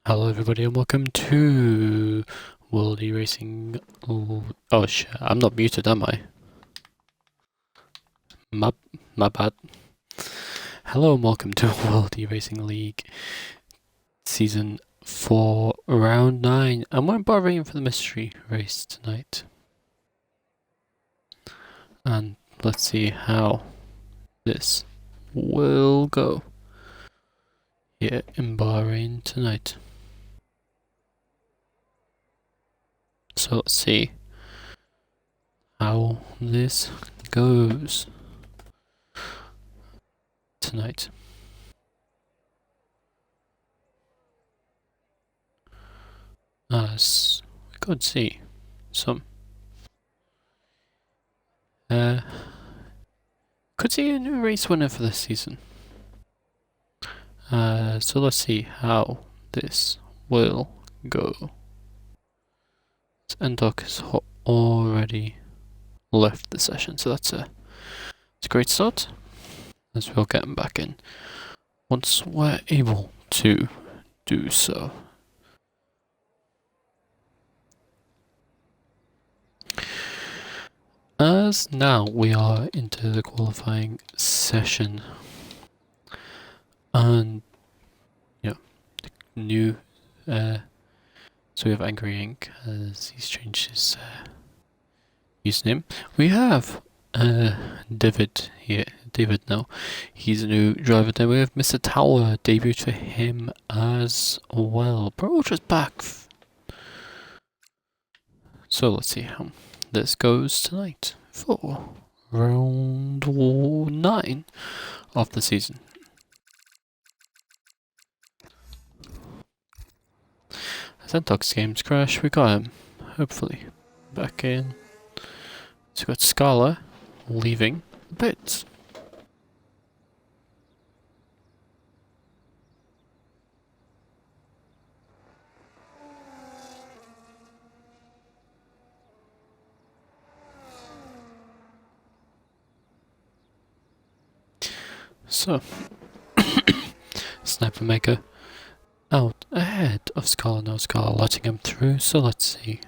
Hello everybody and welcome to World E-Racing. Oh shit, I'm not muted, am I? My bad. Hello and welcome to World E-Racing League Season 4 Round 9. And we're borrowing for the mystery race tonight. And let's see how this will go here in Bahrain tonight. So let's see how this goes tonight. As we could see some could see a new race winner for this season. So let's see how this will go. Endok has already left the session, so it's a great start. As we'll get him back in once we're able to do so. As now we are into the qualifying session, and yeah, the new so we have Angry Ink as he's changed his username. We have David here. David now. He's a new driver. Then we have Mr. Tower, debuted for him as well. Pro Ultra's back. So let's see how this goes tonight for round 9 of the season. Zentox games crash, we got him, hopefully, back in. So we got Scala leaving the pits. So, Sniper Maker out ahead of Scala, now Scala letting him through, so let's see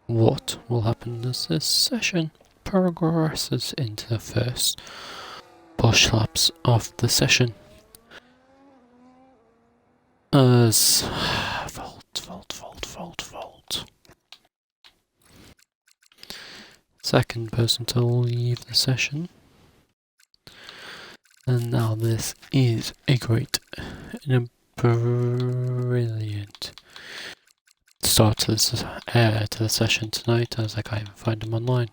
what will happen as this session progresses into the first push laps of the session. As Volt. Second person to leave the session. And now this is a great and a brilliant start to the session tonight, as I can't even find him online.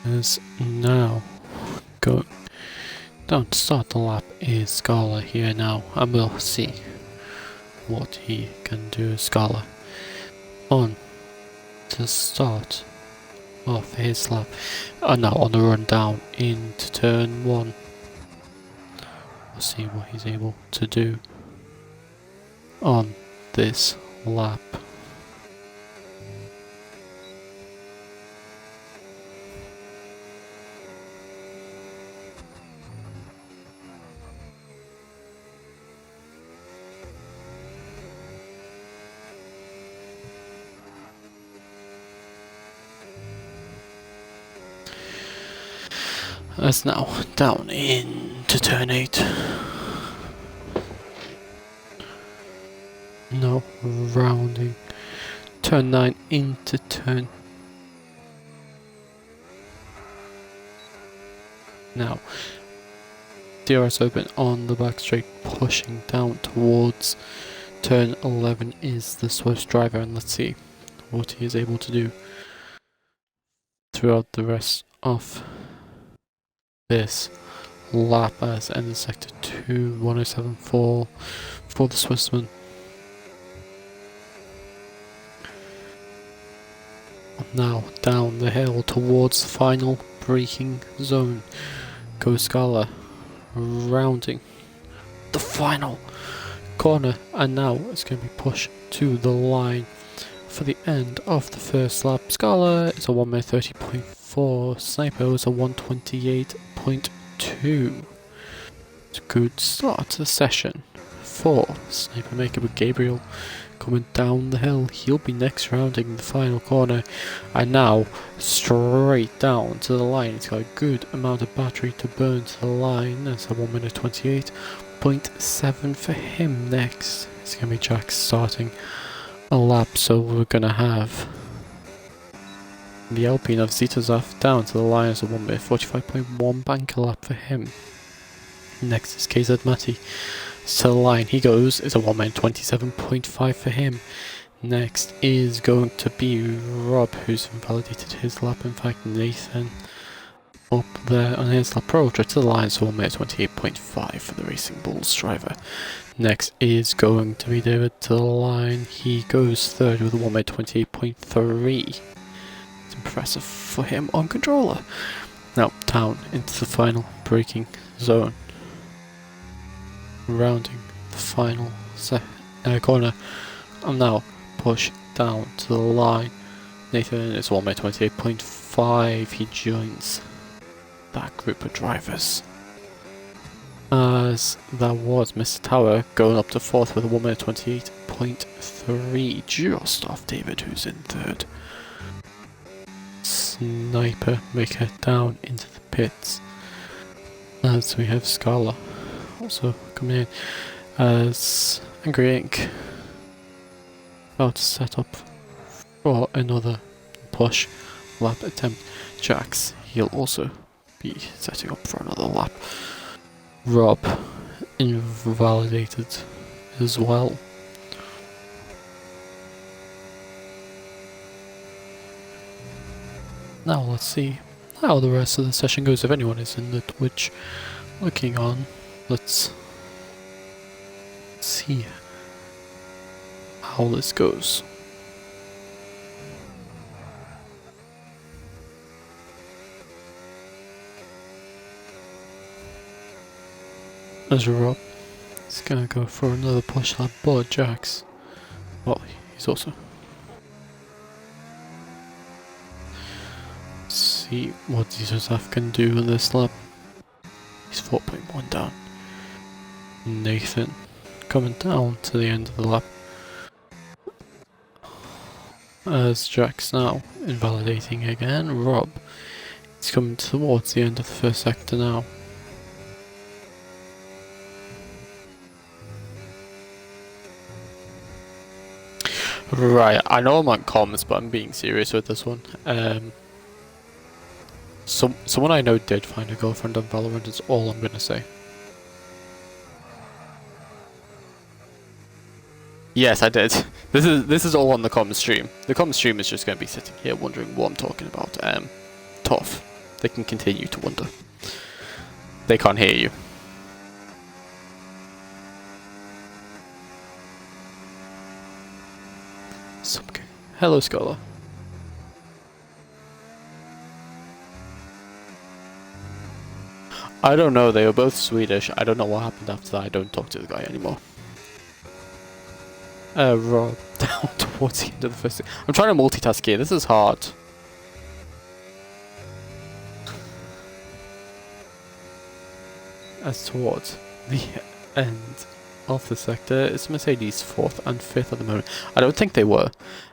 As now going down to start the lap is Scala here now, and we'll see what he can do. Scala on to start of his lap, now on the run down into turn 1. We'll see what he's able to do on this lap. As now down into turn 8. No, rounding turn 9 into turn. Now DRS open on the back straight, pushing down towards turn 11 is the Swift driver, and let's see what he is able to do throughout the rest of this lap as ended sector 2, 107 for the Swissman. Now down the hill towards the final braking zone goes Scala, rounding the final corner, and now it's going to be pushed to the line for the end of the first lap. Scala is a 1 minute 30.4, Sniper is a 128.2. It's a good start to the session for Sniper Maker, with Gabriel coming down the hill. He'll be next rounding the final corner, and now straight down to the line. It's got a good amount of battery to burn to the line. That's a 1 minute 28.7 for him. Next it's going to be Jack starting a lap, so we're going to have the Alpine of Zitozaf down to the line as a 1 minute 45.1 banker lap for him. Next is KZ Mati to the line. He goes, it's a 1 minute 27.5 for him. Next is going to be Rob, who's invalidated his lap. In fact, Nathan up there on his lap. Pro to the line, so 1 minute 28.5 for the Racing Bulls driver. Next is going to be David to the line. He goes third with a 1 minute 28.3. It's impressive for him on controller. Now down into the final braking zone. Rounding the final corner. I'm now pushed down to the line. Nathan is 1 minute 28.5. He joins that group of drivers. As that was Mr. Tower going up to fourth with a 1 minute 28.3, just off David, who's in third. Sniper Maker down into the pits. As we have Scala also coming in, as Angry Ink about to set up for another push lap attempt. Jax, he'll also be setting up for another lap. Rob invalidated as well. Now let's see how the rest of the session goes. If anyone is in the Twitch looking on, let's see how this goes. As Rob is gonna go for another push lap, but Jax, well, he's also. Let's see what Zizozaf can do in this lap. He's 4.1 down. Nathan coming down to the end of the lap. As Jax now invalidating again. Rob is coming towards the end of the first sector now. Right, I know I'm on comms, but I'm being serious with this one. Someone I know did find a girlfriend on Valorant, is all I'm gonna say. Yes, I did. This is all on the comms stream. The comms stream is just gonna be sitting here wondering what I'm talking about. Tough. They can continue to wonder. They can't hear you. Hello, Scholar. I don't know, they were both Swedish. I don't know what happened after that. I don't talk to the guy anymore. Rob, down towards the end of the first thing. I'm trying to multitask here. This is hard. As towards the end of the sector, it's Mercedes 4th and 5th at the moment. I don't think they were.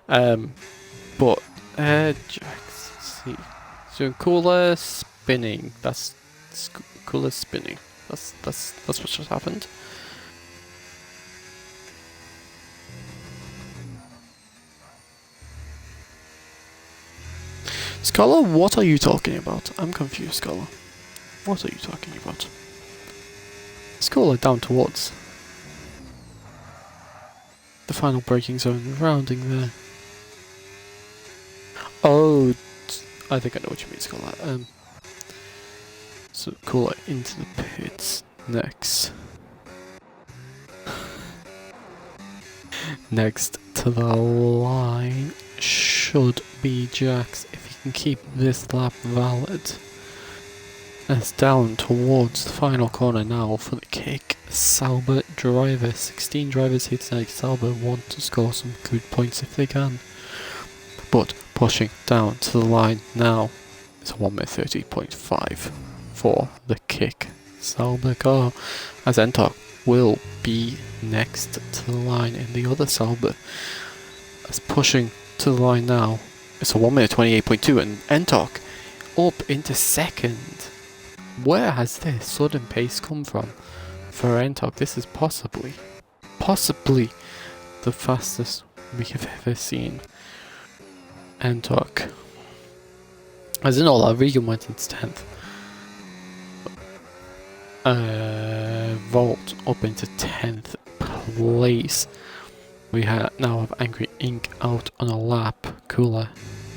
But Jax, see. So cooler spinning. That's cooler spinning. That's what just happened. Scholar, what are you talking about? I'm confused, Scholar. What are you talking about? Scholar down towards the final braking zone, rounding there. Oh, I think I know what you mean, Scholar. So Cooler into the pits next. Next to the line should be Jax if he can keep this lap valid. As down towards the final corner now for the kick. Sauber driver, 16 drivers here tonight. Sauber want to score some good points if they can. But pushing down to the line now. It's a 1 minute 30.5 for the kick. Sauber car, as Entok will be next to the line in the other Sauber. As pushing to the line now, it's a 1 minute 28.2 and Entok up into second. Where has this sudden pace come from for Entok? This is possibly the fastest we have ever seen Entok. As in all, Regan went into 10th. Volt up into 10th place. We now have Angry Ink out on a lap. Cooler.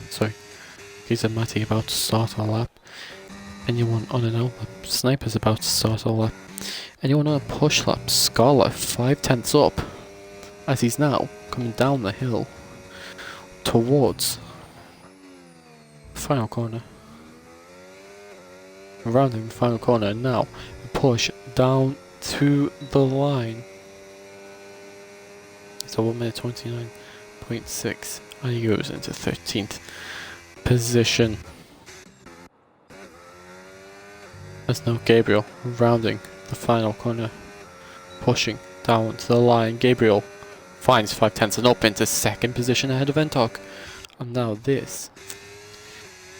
Sorry. He's a Matty about to start a lap. Anyone on an out lap? Sniper's about to start a lap. Anyone on a push lap? Scholar 5/10 up. As he's now coming down the hill towards the final corner. Rounding the final corner and now push down to the line. It's a 1 minute 29.6 and he goes into 13th position. As now Gabriel rounding the final corner, pushing down to the line. Gabriel finds 5/10 and up into second position ahead of Entok. And now this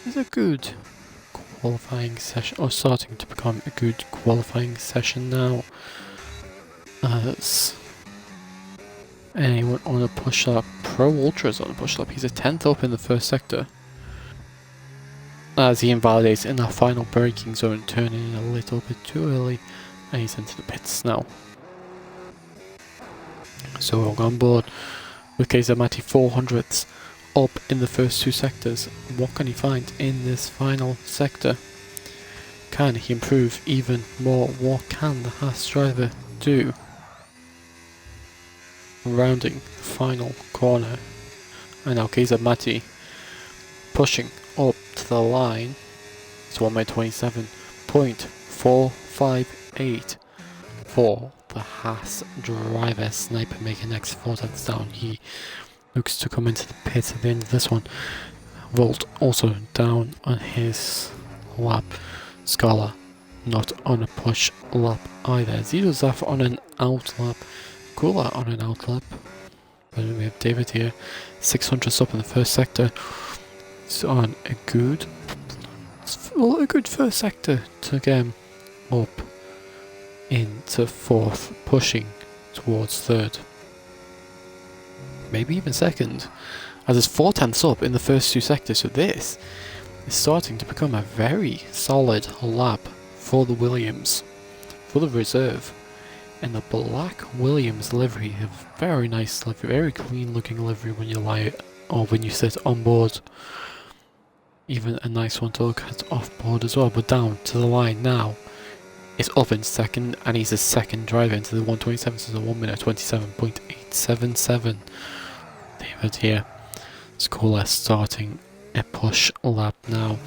is a good qualifying session, or starting to become a good qualifying session now. As anyone on a push lap, Pro Ultra's on a push lap, he's a 10th up in the first sector. As he invalidates in the final braking zone, turning in a little bit too early, and he's into the pits now. So we'll go on board with Kazamati 400ths up in the first two sectors. What can he find in this final sector? Can he improve even more? What can the Haas driver do? Rounding the final corner, and now Kazamati pushing up to the line. It's 1 minute 27.458 for the Haas driver. Sniper making next 4/10 down. He looks to come into the pits at the end of this one. Volt also down on his lap. Scala not on a push lap either. Zito Zaf on an out lap. Kula on an out lap. But we have David here. 600s up in the first sector. He's on a good first sector to get him up into fourth, pushing towards third. Maybe even second. As it's 4/10 up in the first two sectors, so this is starting to become a very solid lap for the Williams, for the reserve. And the black Williams livery, a very nice livery, very clean looking livery when you lie or when you sit on board. Even a nice one to look at off board as well, but down to the line now. It's up in second, and he's a second driver into the 127, so it's a 1 minute 27.877. David here. Scholar starting a push lap now.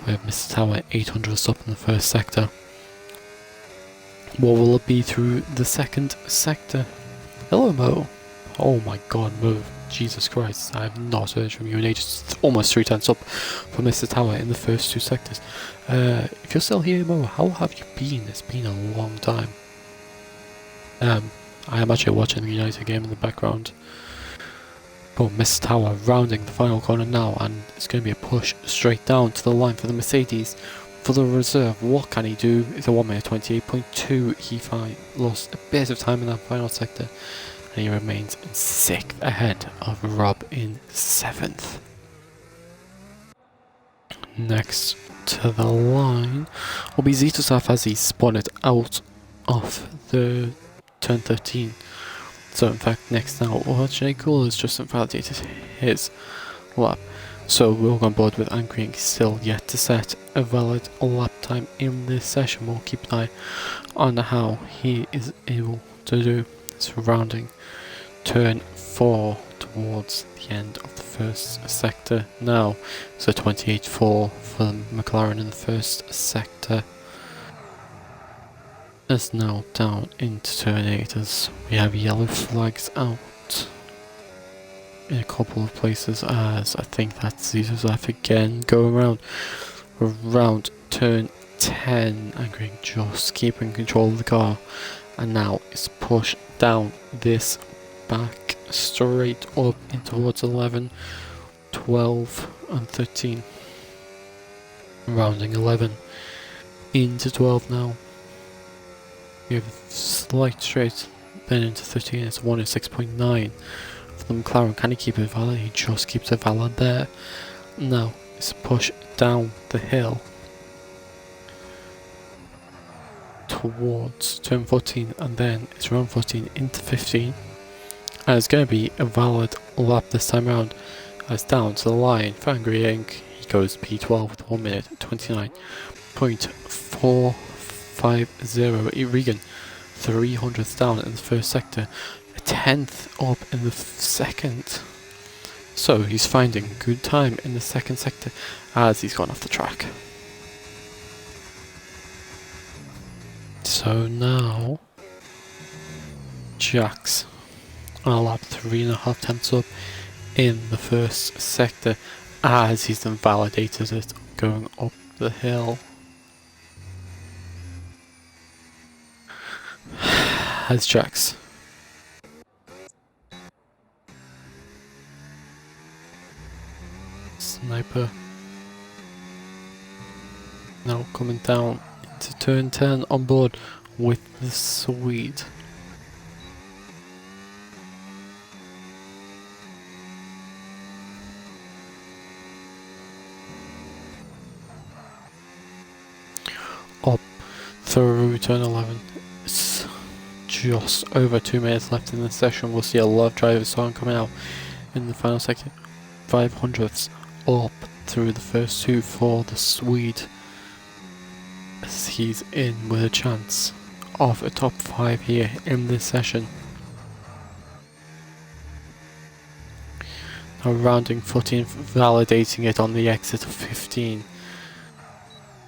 We have Mr. Tower 800 up in the first sector. What will it be through the second sector? Hello, Mo. Oh my god, Mo. Jesus Christ, I have not heard from you in ages. It's almost 3/10 up for Mr. Tower in the first two sectors. If you're still here, Mo, how have you been? It's been a long time. I am actually watching the United game in the background. But Mr. Tower rounding the final corner now, and it's going to be a push straight down to the line for the Mercedes. For the reserve, what can he do? It's a 1 minute 28.2. He lost a bit of time in that final sector. And he remains in 6th ahead of Rob in 7th. Next to the line will be Zetosaf as he spun it out of the turn 13. So in fact next now, Jay Cool has just invalidated his lap. So we'll go on board with Angry Ink still yet to set a valid lap time in this session. We'll keep an eye on how he is able to do surrounding turn 4 towards the end of the first sector now. So 28.4 for McLaren in the first sector. As now down into turn 8 as we have yellow flags out in a couple of places, as I think that's Zizuzaf again going around turn 10 and Green just keeping control of the car, and now it's pushed down this back straight up in towards 11, 12 and 13, rounding 11 into 12 now. We have a slight straight, then into 13, it's 106.9 for the McLaren. Can he keep it valid? He just keeps it valid there. Now it's push down the hill towards turn 14, and then it's round 14 into 15. And it's going to be a valid lap this time around, as down to the line for Angry Inc. He goes P12 with 1 minute 29.450. Regan 300th down in the first sector, a 10th up in the second. So he's finding good time in the second sector as he's gone off the track. So now Jax on a lap 3.5 tenths up in the first sector as he's then validated it going up the hill. Has Jax. Sniper now coming down into turn 10 on board with the Swede. Up through turn 11. It's just over 2 minutes left in the session. We'll see a lot of driver song coming out in the final sector. 500ths up through the first two for the Swede, as he's in with a chance of a top 5 here in this session. Now rounding 14, validating it on the exit of 15.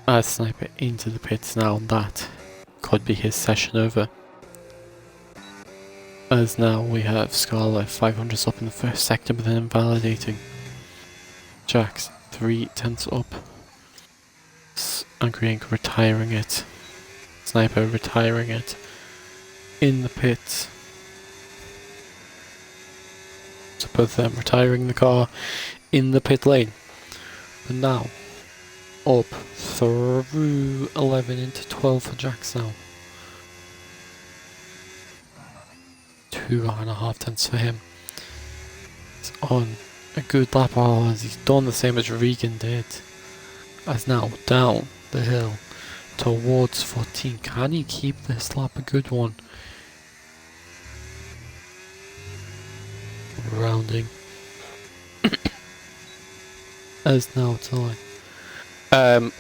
As Sniper into the pits now, that could be his session over. As now we have Scarlet 500s up in the first sector, but then validating. Jax 3 tenths up. Angry Inc retiring it. Sniper retiring it in the pits. So both of them retiring the car in the pit lane. But now up through 11 into 12 for Jax now. 2.5 tenths for him. It's on a good lap, as he's done the same as Regan did. As now down the hill towards 14. Can he keep this lap a good one? Rounding. As now to line.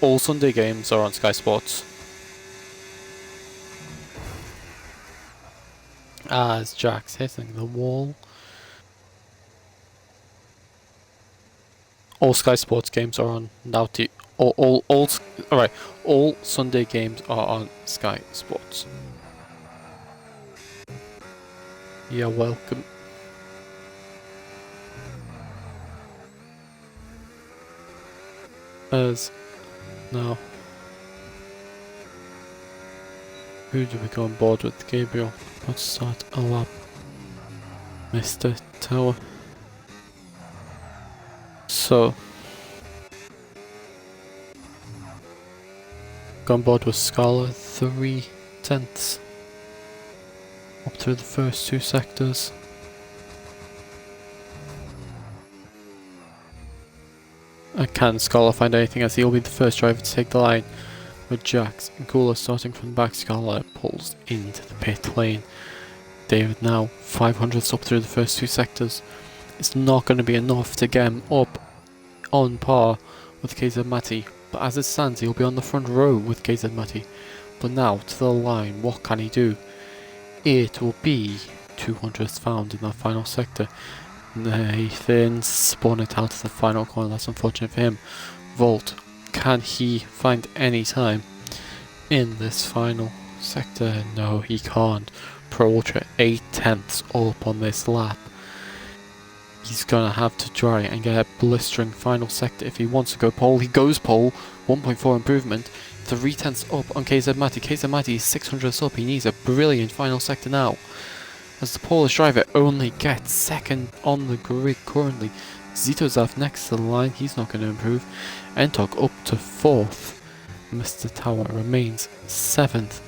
All Sunday games are on Sky Sports. As Jack's hitting the wall. All Sky Sports games are on now. All Sunday games are on Sky Sports. You're welcome. As now, who do we go on board with? Gabriel. Let's start a lap. Mr. Tower. So, go on board with Scarlet 3 tenths up through the first two sectors. And can Scarlet find anything, as he'll be the first driver to take the line, with Jax and Cooler starting from the back. Scarlet pulls into the pit lane. David now 500ths up through the first two sectors. It's not going to be enough to get him up on par with KZ Matty, but as it stands he'll be on the front row with KZ Matty. But now to the line, what can he do? It will be 200th found in that final sector. Nathan spun it out of the final corner. That's unfortunate for him. Volt, can he find any time? in this final sector. No, he can't. Pro Ultra 8/10 up on this lap. He's gonna have to try and get a blistering final sector if he wants to go pole. He goes pole, 1.4 improvement, 3/10 up on KZ Mati. KZ Mati is 600 up. He needs a brilliant final sector now, as the Polish driver only gets second on the grid currently. Zitozaf next to the line, he's not going to improve. Entok up to 4th. Mr. Tower remains 7th.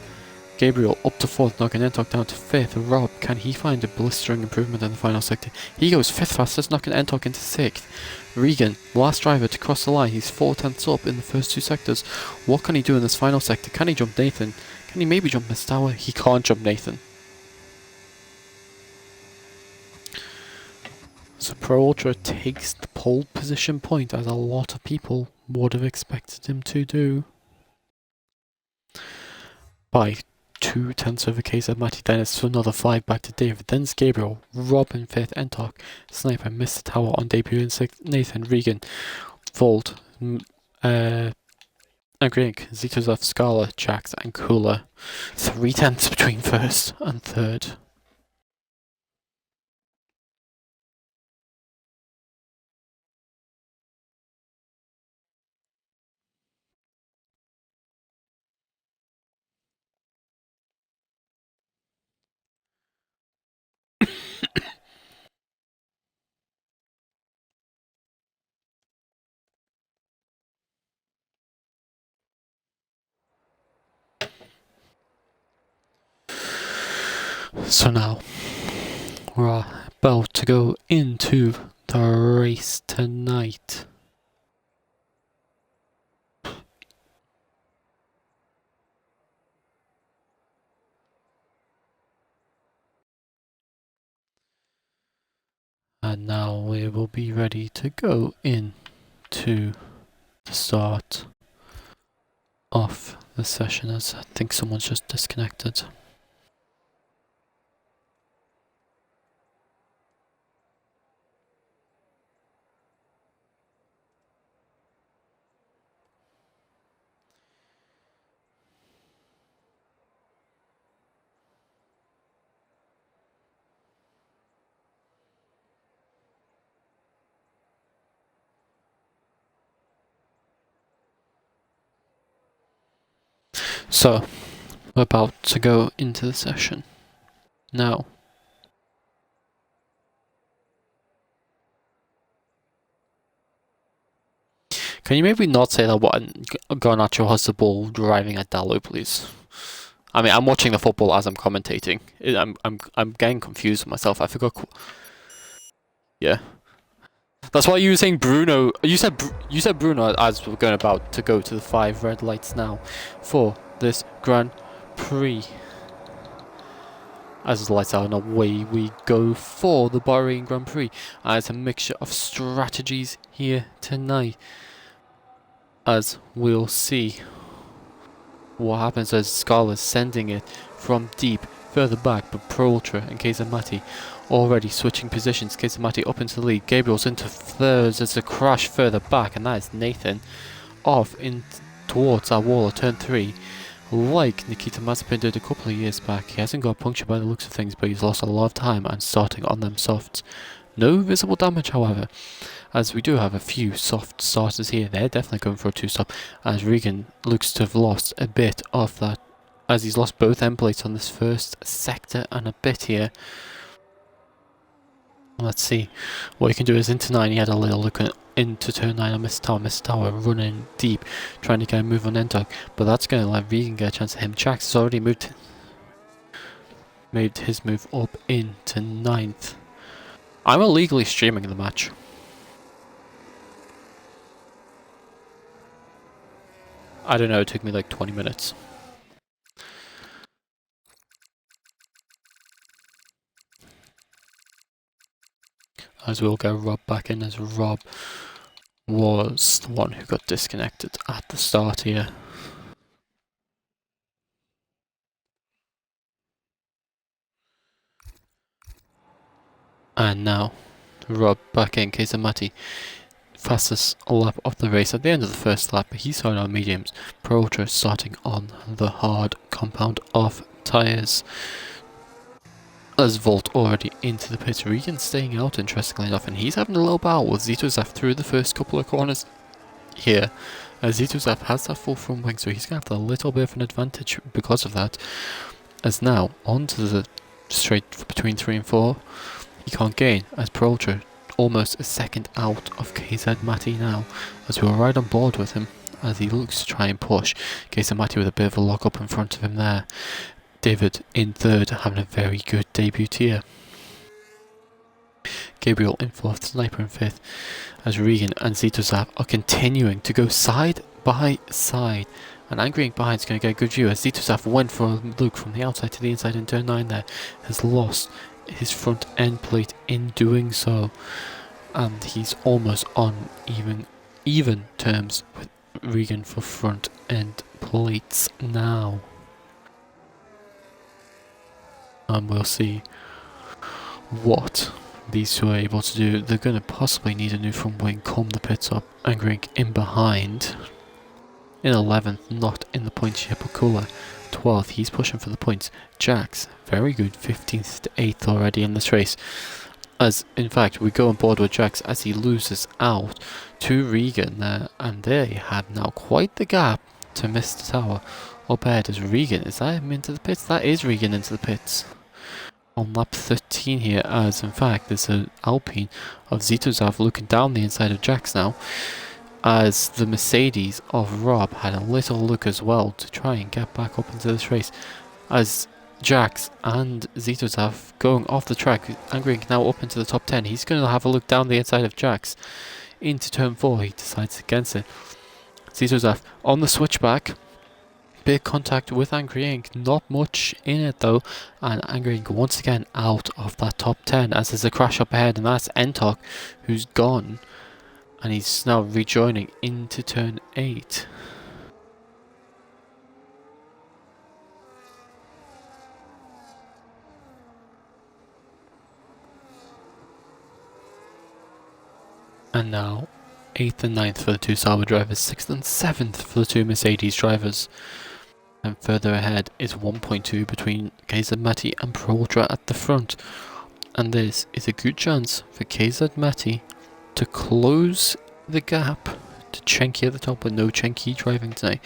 Gabriel up to 4th, knocking Entok down to 5th. Rob, can he find a blistering improvement in the final sector? He goes 5th fastest, knocking Entok into 6th. Regan, last driver to cross the line, he's 4/10 up in the first 2 sectors. What can he do in this final sector? Can he jump Nathan? Can he maybe jump Mr. Tower? He can't jump Nathan. So Pro Ultra takes the pole position point, as a lot of people would have expected him to do, by 2/10 over KZ Matty Dennis, so another 5 back to David. Then it's Gabriel, Rob in 5th, Entok, Sniper, Mr. Tower on debut in 6th, Nathan, Regan, Volt, Agrink, Zitozov, Scala, Jax, and Kula. 3/10 between 1st and 3rd. So now, we're about to go into the race tonight. And now we will be ready to go into the start of the session, as I think someone's just disconnected. So, we're about to go into the session. Now, can you maybe not say that one Garnacho has the ball driving at Dallo, please? I mean, I'm watching the football as I'm commentating. I'm getting confused with myself. I forgot. Yeah, that's why you were saying Bruno. You said Bruno as we're going about to go to the 5 red lights now for this Grand Prix. As the lights are, and away we go for the Bahrain Grand Prix. It's a mixture of strategies here tonight, as we'll see what happens as Scala's sending it from deep further back, but Pro Ultra and Kazamati already switching positions. Kazamati up into the lead, Gabriel's into thirds as a crash further back, and that is Nathan off in towards our wall of turn 3. Like Nikita Mazepin did a couple of years back, he hasn't got punctured by the looks of things, but he's lost a lot of time and starting on them softs. No visible damage, however, as we do have a few soft starters here. They're definitely going for a 2-stop, as Regan looks to have lost a bit of that, as he's lost both end plates on this first sector and a bit here. Let's see what he can do. Is into 9, he had a little look into turn 9 on Mr. Tower. Mr. Tower running deep, trying to get a move on Entok, but that's going to let Regan get a chance at him. Jax has already made his move up into 9th. I'm illegally streaming the match. I don't know, it took me like 20 minutes. As we'll get Rob back in, as Rob was the one who got disconnected at the start here. And now, Rob back in, Kazamati fastest lap of the race. At the end of the first lap, he started on mediums, Pro Ultra starting on the hard compound of tyres. As Volt already into the pit, Regan staying out interestingly enough, and he's having a little battle with Zitozaf through the first couple of corners here. As Zitozaf has that full front wing, so he's going to have a little bit of an advantage because of that. As now, onto the straight between 3 and 4, he can't gain, as Pro Ultra almost a second out of KZ Matty now, as we're right on board with him, as he looks to try and push. KZ Matty with a bit of a lock up in front of him there. David in third, having a very good debut here. Gabriel in fourth, Sniper in fifth, as Regan and Zitozaf are continuing to go side by side. And Angry Ink behind is going to get a good view as Zitozaf went for a look from the outside to the inside in turn 9 there, has lost his front end plate in doing so. And he's almost on even terms with Regan for front end plates now. And we'll see what these two are able to do. They're going to possibly need a new front wing come the pits up. Angry Ink in behind. In 11th, not in the points yet, but Cooler 12th, he's pushing for the points. Jax, very good, 15th to 8th already in this race. As, in fact, we go on board with Jax as he loses out to Regan there. And they have now quite the gap to miss the tower. Up ahead is Regan. Is that him into the pits? That is Regan into the pits. On lap 13 here, as in fact, there's an Alpine of Zitozaf looking down the inside of Jax now. As the Mercedes of Rob had a little look as well to try and get back up into this race. As Jax and Zitozaf going off the track, Angry Ink now up into the top 10. He's going to have a look down the inside of Jax. Into turn 4, he decides against it. Zitozaf on the switchback. Big contact with Angry Ink, not much in it though, and Angry Ink once again out of that top 10 as there's a crash up ahead, and that's Entok who's gone, and he's now rejoining into turn 8. And now 8th and 9th for the two Sauber drivers, 6th and 7th for the two Mercedes drivers. And further ahead is 1.2 between KZ Matty and Pro Ultra at the front. And this is a good chance for KZ Matty to close the gap to Chenky at the top with no Chenky driving tonight.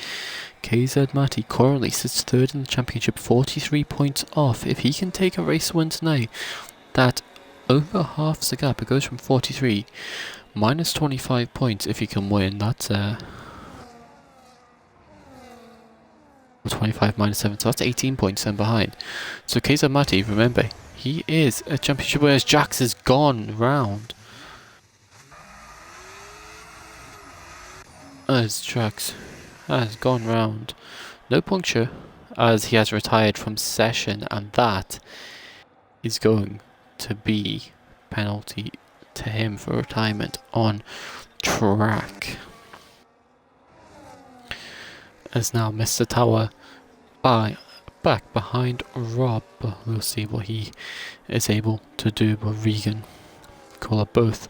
KZ Matty currently sits third in the championship, 43 points off. If he can take a race win tonight, that over halves the gap. It goes from 43 minus 25 points if he can win. That's 25 minus 7, so that's 18 points then behind. So KZ Matty, remember, he is a championship winner as Jax has gone round. As Jax has gone round. No puncture, as he has retired from session, and that is going to be penalty to him for retirement on track. As now Mr. Tower back behind Rob. We'll see what he is able to do with Regan. Cooler both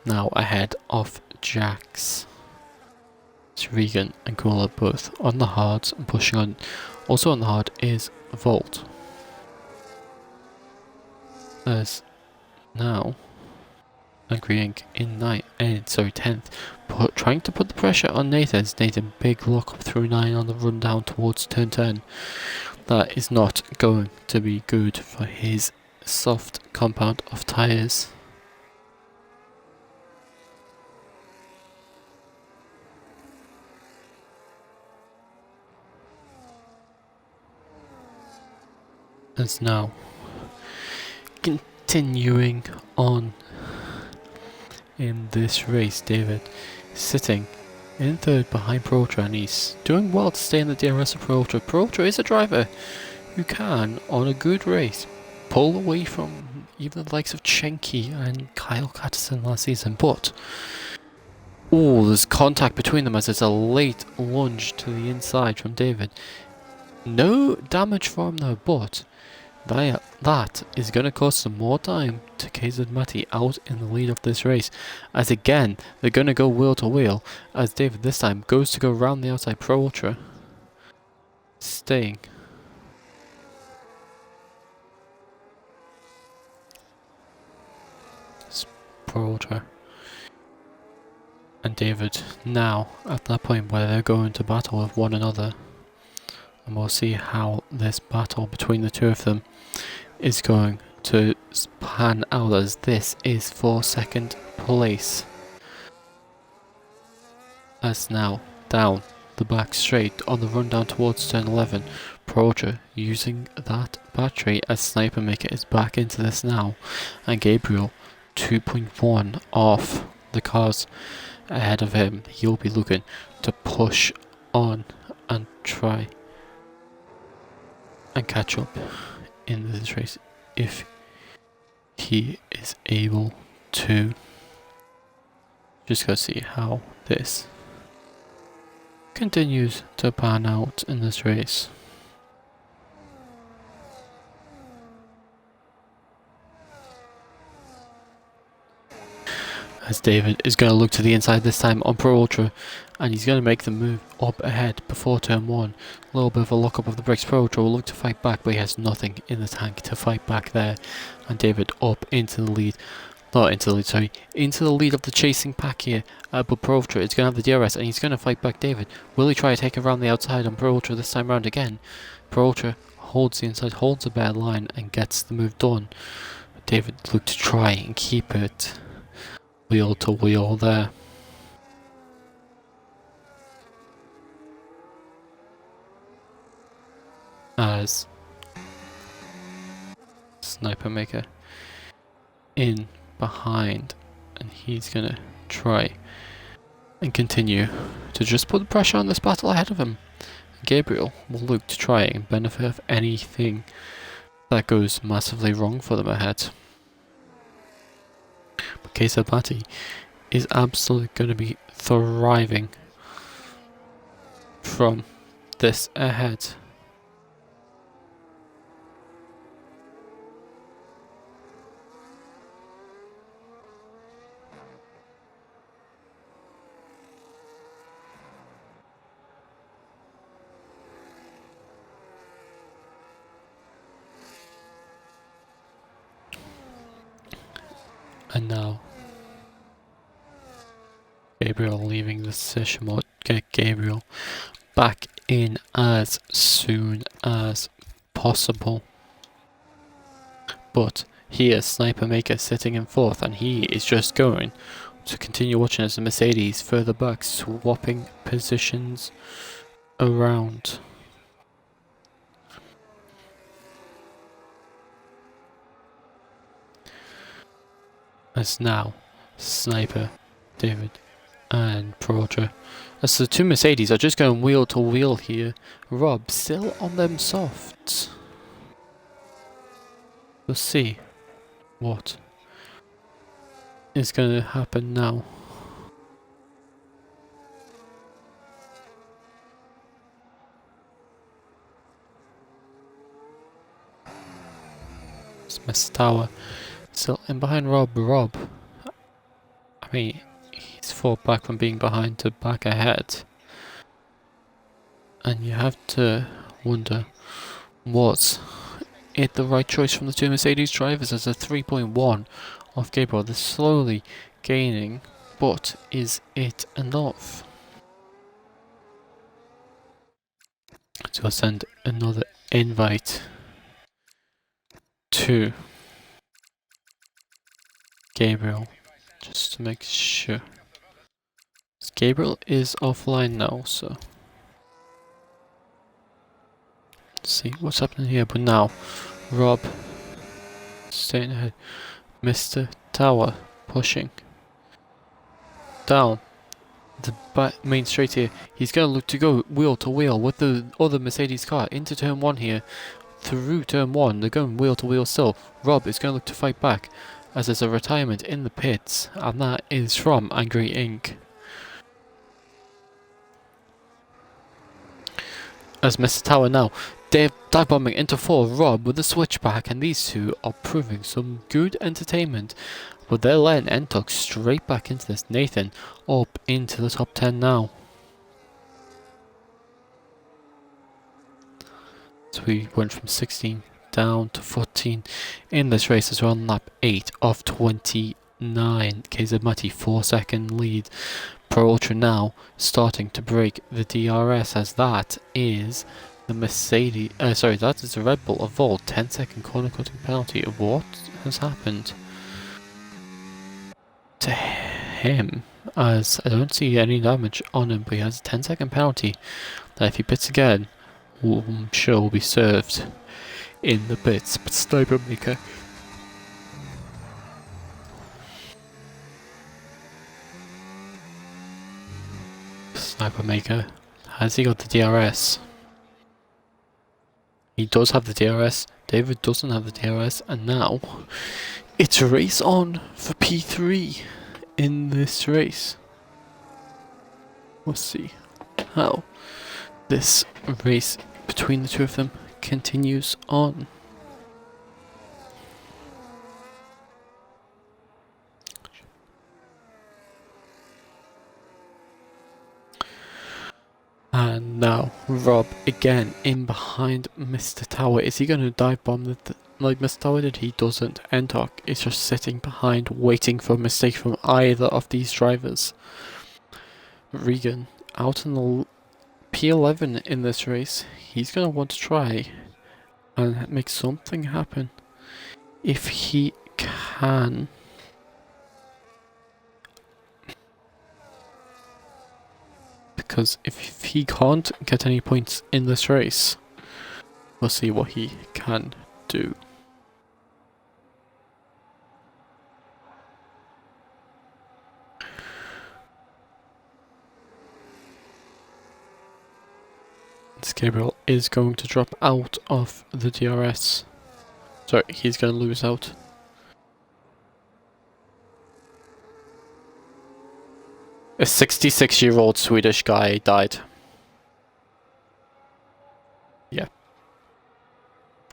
now ahead of Jax. It's Regan and Cooler both on the hards and pushing on. Also on the hard is Volt. As now Angry Ink in 10th, trying to put the pressure on Nathan. Nathan big lock up through 9 on the run down towards turn 10. That is not going to be good for his soft compound of tyres. As now continuing on in this race, David sitting in third behind Pro Ultra, and he's doing well to stay in the DRS of Pro Ultra. Pro Ultra is a driver who can, on a good race, pull away from even the likes of Chenky and Kyle Catterson last season, but there's contact between them as there's a late lunge to the inside from David. No damage for him though, but That is going to cost some more time to KZ Matty out in the lead of this race. As again, they're going to go wheel to wheel. As David this time goes to go round the outside Pro Ultra. Staying. It's Pro Ultra. And David now at that point where they're going to battle with one another. And we'll see how this battle between the two of them is going to pan out, as this is for second place. As now down the back straight on the run down towards turn 11, Pro Ultra using that battery as Sniper Maker is back into this now, and Gabriel 2.1 off the cars ahead of him. He'll be looking to push on and try and catch up in this race if he is able to. Just gotta see how this continues to pan out in this race. As David is going to look to the inside this time on Pro Ultra, and he's going to make the move up ahead before turn 1. A little bit of a lock up of the brakes. Pro Ultra will look to fight back, but he has nothing in the tank to fight back there. And David up into the lead. Not into the lead, sorry. Into the lead of the chasing pack here. But Pro Ultra is going to have the DRS, and he's going to fight back David. Will he try to take around the outside on Pro Ultra this time round again? Pro Ultra holds the inside, holds a bad line, and gets the move done. David looked to try and keep it wheel to wheel there. As Sniper Maker in behind, and he's gonna try and continue to just put the pressure on this battle ahead of him. Gabriel will look to try and benefit of anything that goes massively wrong for them ahead. But Kesabati is absolutely going to be thriving from this ahead. And now Gabriel leaving the session mode. Get Gabriel back in as soon as possible. But here Sniper Maker sitting in 4th, and he is just going to continue watching as the Mercedes further back, swapping positions around. As now Sniper, David and Pro Ultra, as the two Mercedes are just going wheel to wheel here. Rob still on them softs. We'll see what is going to happen now. Smith Tower still in behind Rob. I mean, he's fought back from being behind to back ahead. And you have to wonder, was it the right choice from the two Mercedes drivers as a 3.1 off Gabriel? They're slowly gaining, but is it enough? So I'll send another invite to Gabriel, just to make sure. Gabriel is offline now, so let's see what's happening here. But now, Rob staying ahead. Mr. Tower pushing down the main straight here. He's going to look to go wheel to wheel with the other Mercedes car into turn 1 here. Through turn 1, they're going wheel to wheel still. Rob is going to look to fight back, as there's a retirement in the pits, and that is from Angry Inc. As Mr. Tower now They're dive bombing into 4, Rob with a switchback, and these two are proving some good entertainment. But they're letting Entok straight back into this. Nathan up into the top 10 now. So we went from 16 down to 14 in this race as we're on lap 8 of 29. KZ Mati 4-second lead. Pro Ultra now starting to break the DRS, as that is the Mercedes, that is the Red Bull Evolved 10-second corner cutting penalty. What has happened to him? As I don't see any damage on him, but he has a 10-second penalty that if he pits again, I'm sure will be served in the pits. But Sniper Maker has he got the DRS? He does have the DRS. David doesn't have the DRS, and now it's a race on for P3 in this race. We'll see how this race between the two of them continues on. And now Rob again in behind Mr. Tower. Is he going to dive bomb like Mr. Tower did? He doesn't. Entok is just sitting behind waiting for a mistake from either of these drivers. Regan out in the P11 in this race. He's going to want to try and make something happen if he can. Because if he can't get any points in this race, we'll see what he can do. Gabriel is going to drop out of the DRS. Sorry, he's going to lose out. A 66-year-old Swedish guy died. Yeah.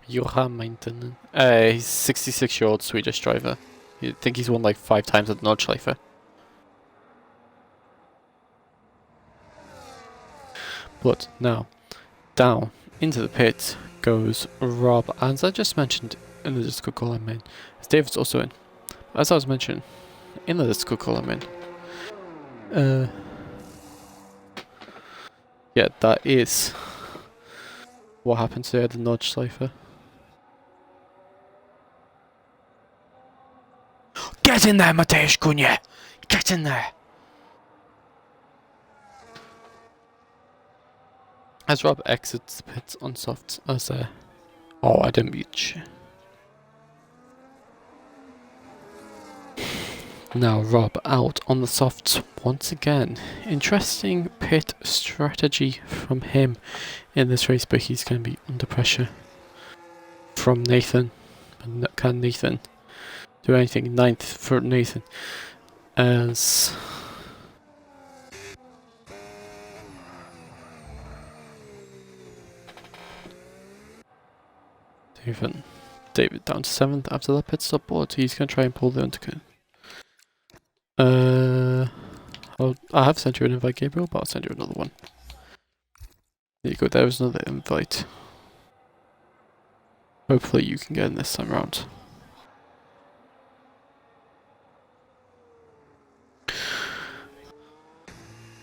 Johan Mainten. He's a 66-year-old Swedish driver. I think he's won like 5 times at Nordschleife. But now, down into the pit goes Rob. As I just mentioned in the Discord call I'm in, as David's also in. As I was mentioning in the Discord call I'm in, yeah, that is what happened to the Nordschleife. Get in there, Mateusz Kunie! Get in there! As Rob exits the pits on softs, as oh, I didn't mute you. Now Rob out on the softs once again. Interesting pit strategy from him in this race, but he's going to be under pressure from Nathan. But can Nathan do anything? 9th for Nathan. As David down to 7th after that pit stop board. He's going to try and pull the undercut. I have sent you an invite, Gabriel, but I'll send you another one. There you go, there was another invite. Hopefully you can get in this time around.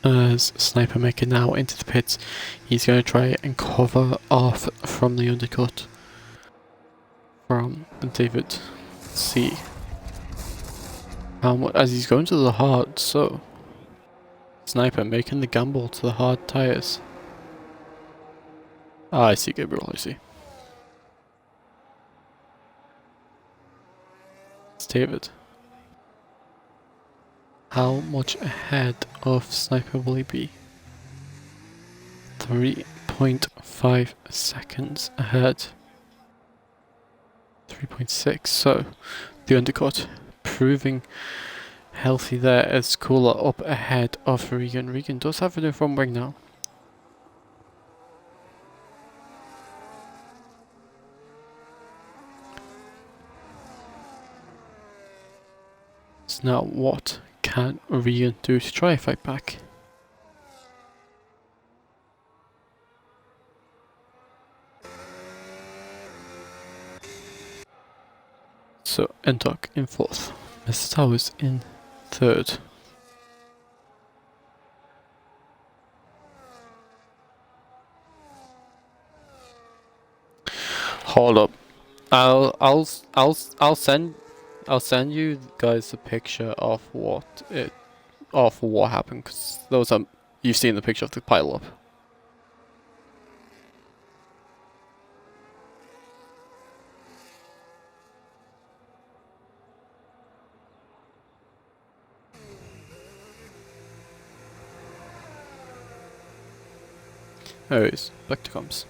As Sniper Maker now into the pits, he's going to try and cover off from the undercut from David. Let's see how much, as he's going to the hard, so Sniper making the gamble to the hard tyres. Ah, I see, Gabriel, I see. It's David. How much ahead of Sniper will he be? 3.5 seconds ahead. 3.6, so the undercut proving healthy there as Cooler up ahead of Regan. Regan does have a new front wing now. pits. Now, what can Regan do to try and fight back? So, Endok in 4th. Mr. Towers in 3rd. Hold up. I'll send you guys a picture of what happened, because those are, you've seen the picture of the pile up. Anyways, back to comms.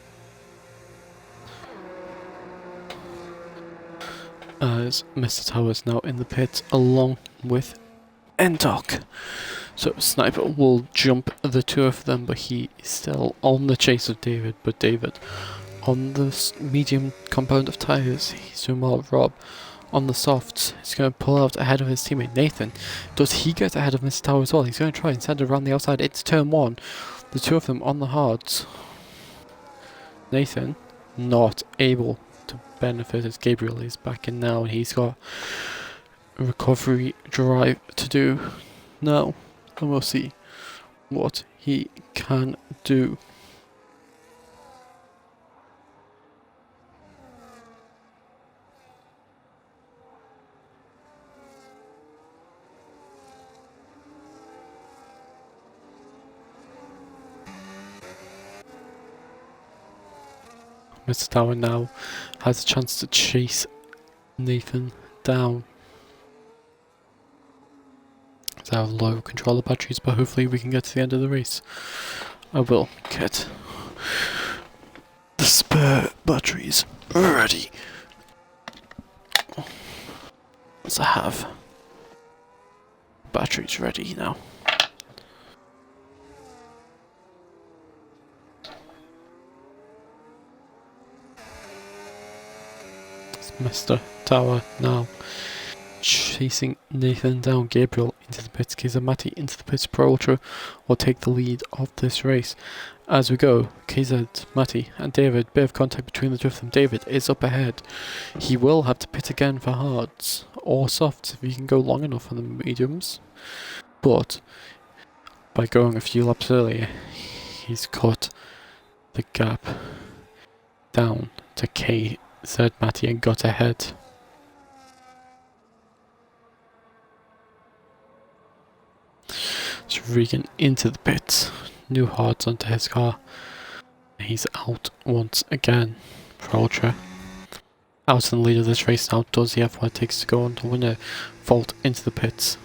As Mr. Towers now in the pit along with Endok. So Sniper will jump the two of them, but he is still on the chase of David. But David on the medium compound of tires, he's doing well. Rob on the softs, he's going to pull out ahead of his teammate Nathan. Does he get ahead of Mr. Tower as well? He's going to try and send it around the outside. It's turn 1. The two of them on the hards. Nathan not able to benefit as Gabriel is back in now, and he's got a recovery drive to do now, and we'll see what he can do. Mr. Tower now has a chance to chase Nathan down. So I have low controller batteries, but hopefully we can get to the end of the race. I will get the spare batteries ready. So I have batteries ready now. It's Mr. Tower now chasing Nathan down. Gabriel into the pits, KZ into the pits. Pro Ultra will take the lead of this race. As we go, KZ, Matty and David, bit of contact between the two of them. David is up ahead. He will have to pit again for hards or softs if he can go long enough on the mediums. But by going a few laps earlier, he's cut the gap down to KZ, Matty, and got ahead. So Regan into the pits, new hards onto his car. He's out once again for Ultra. Out in the lead of this race now. Does he have what it takes to go on to win a vault into the pits?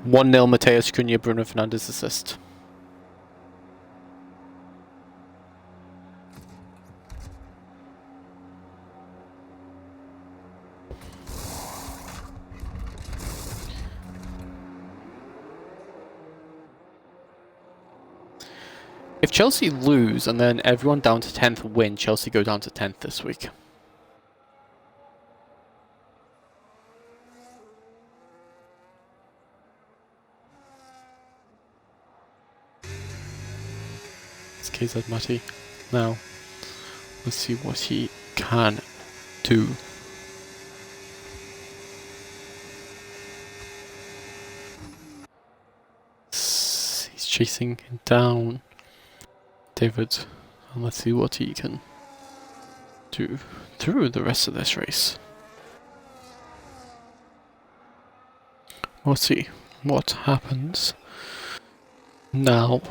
1-0 Mateus Cunha, Bruno Fernandes assist. If Chelsea lose and then everyone down to 10th win, Chelsea go down to 10th this week. It's KZ Matty. Now, let's see what he can do. He's chasing down David, and let's see what he can do through the rest of this race. We'll see what happens now.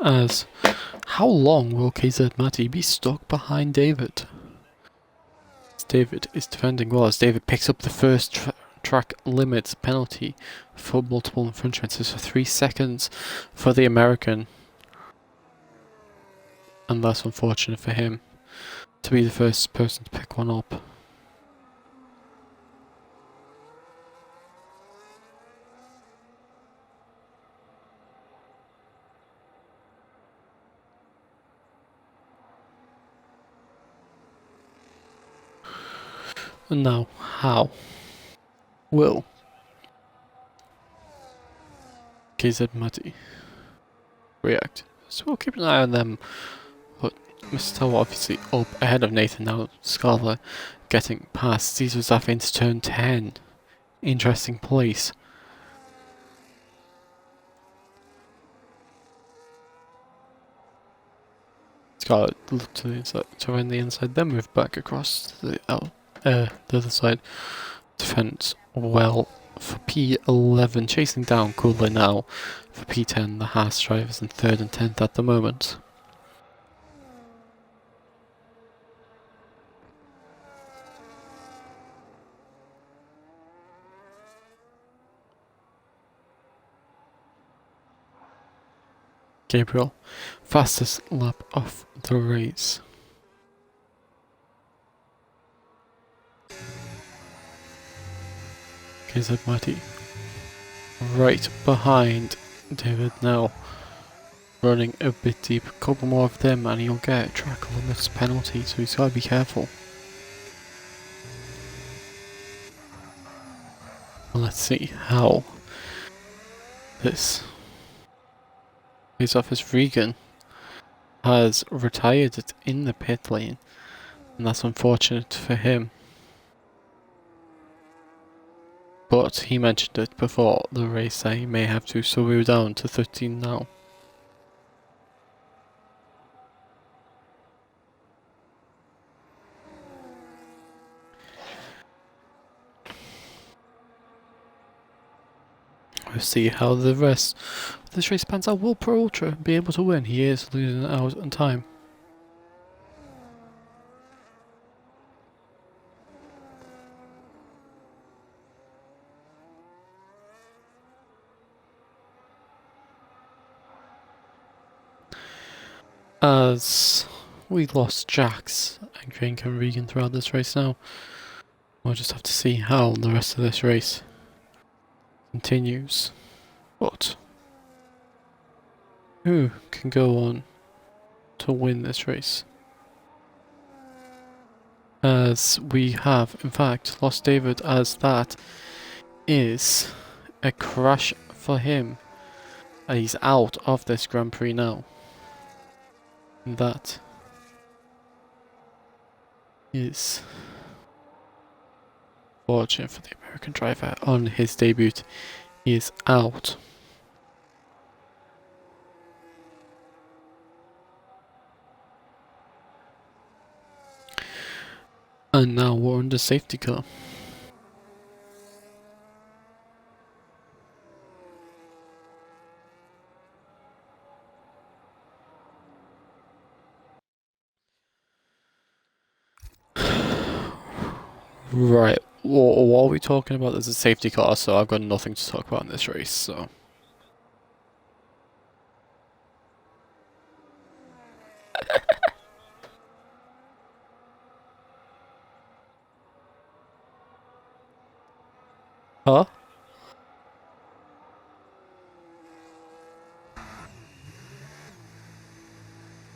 As how long will KZ Matty be stuck behind David? David is defending well as David picks up the first track limits penalty for multiple infringements. It's for 3 seconds for the American. And that's unfortunate for him to be the first person to pick one up. Now, how will KZ Muddy react? So we'll keep an eye on them. But Mr. Tower obviously up ahead of Nathan now. Scarlet getting past Caesar Zaffa into turn 10. Interesting place. Scarlet looked to the inside, to around the inside, then move back across to the other side. Defense well for P11, chasing down Cooler now. For P10, the Haas drivers in 3rd and 10th at the moment. Gabriel, fastest lap of the race. KZ Mighty right behind David now, running a bit deep. A couple more of them and he'll get a track limits penalty, so he's got to be careful. Well, let's see how this plays off, as Regan has retired it in the pit lane, and that's unfortunate for him. But he mentioned it before the race that he may have to, so we're down to 13 now. We'll see how the rest of this race pans out. Will Pro Ultra be able to win? He is losing out on time. As we lost Jax and Drink and Regan throughout this race now, we'll just have to see how the rest of this race continues. But who can go on to win this race? As we have, in fact, lost David, as that is a crash for him. And he's out of this Grand Prix now. And that is fortunate for the American driver on his debut. He is out. And now we're under safety car. Right, what are we talking about? There's a safety car, so I've got nothing to talk about in this race, so... Huh?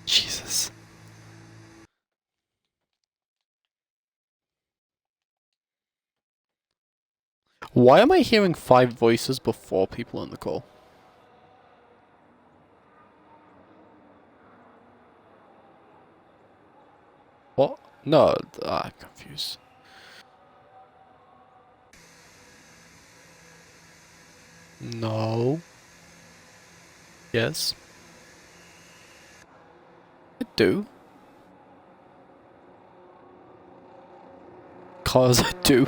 Jesus. Why am I hearing 5 voices before people on the call? What? No, I'm confused. No. Yes. I do. Cause I do.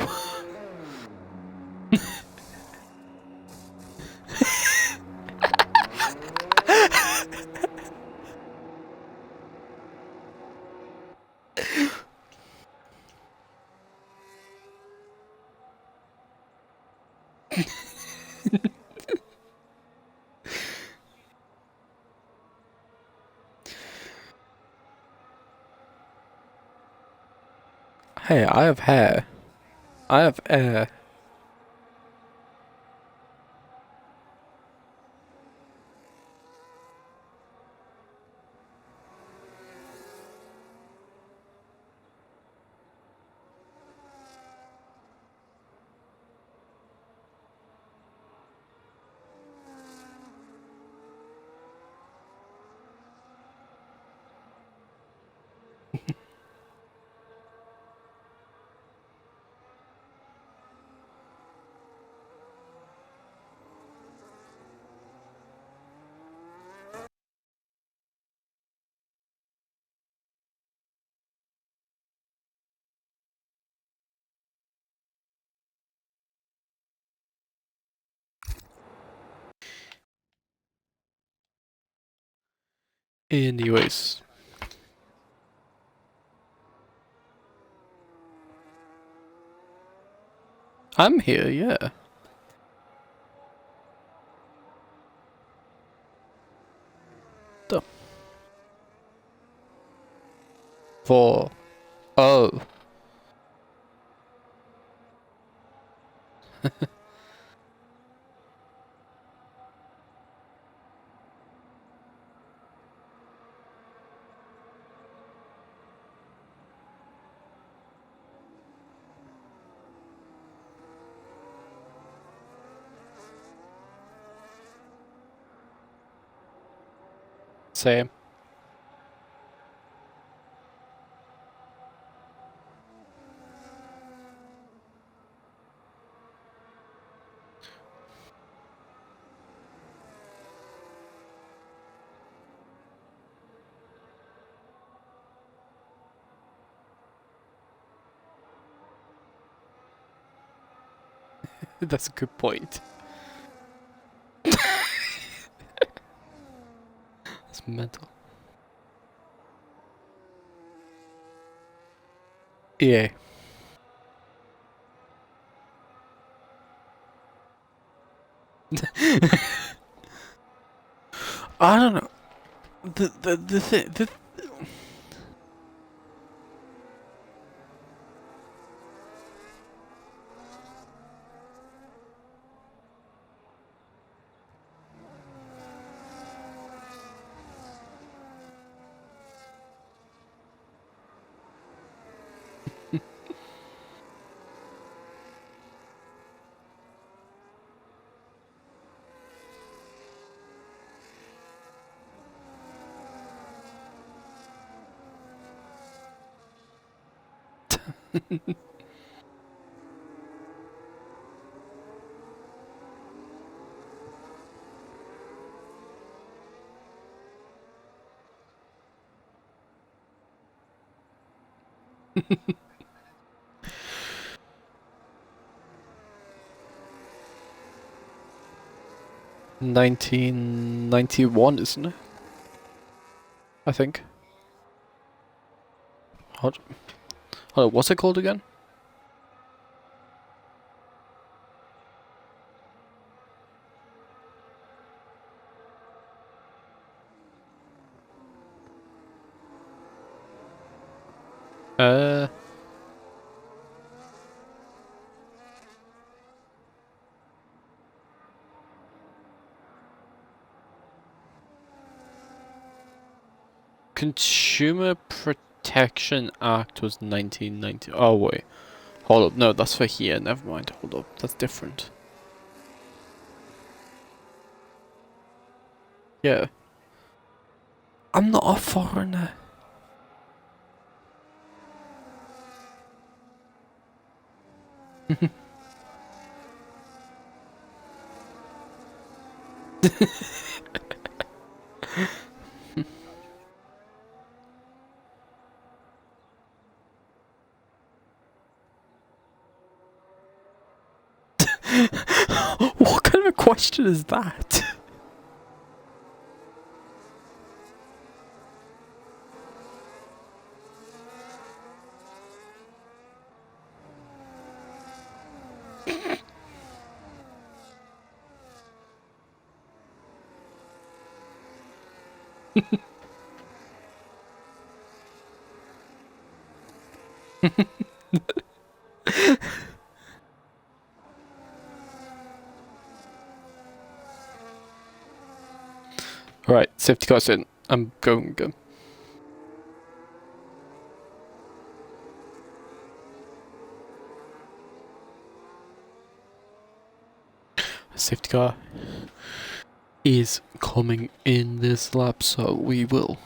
Hey, I have hair. I have air. Anyways. I'm here, yeah. The for oh. Same. That's a good point. It's mental. Yeah. I don't know. The thing the (1991), isn't it? I think. Hold, hold on, what's it called again? Uh Consumer Protection Act was 1990. Oh wait. Hold up, no, that's for here, never mind, hold up, that's different. Yeah. I'm not a foreigner. What kind of a question is that? Right, safety car's in. I'm going again. Safety car is coming in this lap, so we will